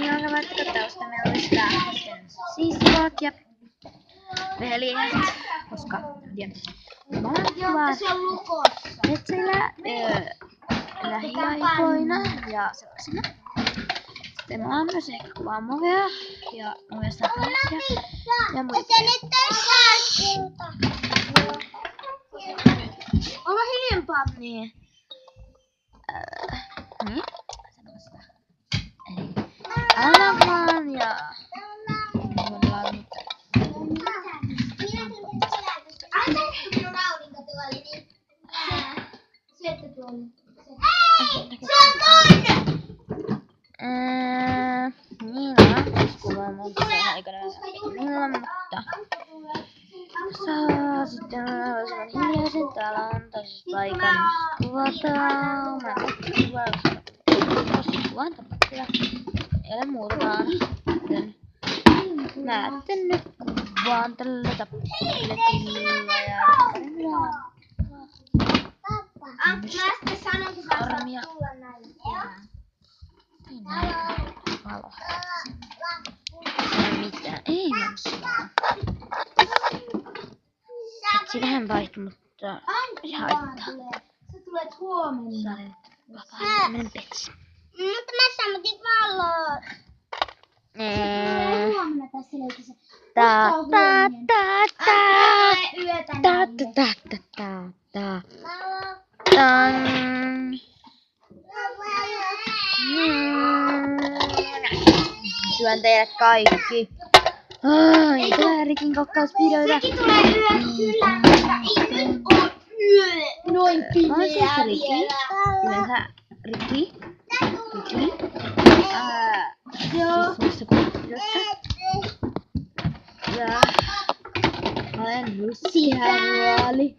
Ja hyvät katsausta, meillä olisi lasten siskot ja veljet, koska molemmat ovat metsillä lähiaikoina ja sellaisena. Sitten mulla on myös ehkä kuvaa movea ja movesta tällaisia ja muita. Olla hiljempaa. Niin. Niin. Semmoista. Eli alamaan ja muodollaan nyt. Minun aurinkotuoli, niin syöttötuoli. Hei! Se on toinen! Niin on. Siis kuvaa mun aikana minulla, mutta saa sitten sellaisen hiljaisen talon tai siis paikan, missä kuvataan. Mä en kuvaan tapahtuja. Ei ole muutakaan. Joten näette nyt kuvaan tällä tapahtuilla ja Mä sitten sanon, kun sä saat tulla näin. Ei näin valoa. Ei mitään. Ei mennä. Petsi vähän vaihtui, mutta ei haittaa. Sä tulet huomenna. Sä olet vapaa-aikainen Petsi. Mutta mä sammutin valot. Huomenna tässä leikissä. Syön teille kaikki. Ei tule Rikin kokkausvideoita. Sekin tulee yöllä, kyllä. Ei nyt oo yö. Noin Mä oon siis pimeää Riki. vielä. Yleensä Riki. Joo. Siis missä kuvassa. Ja mä olen Jussi Häruoli.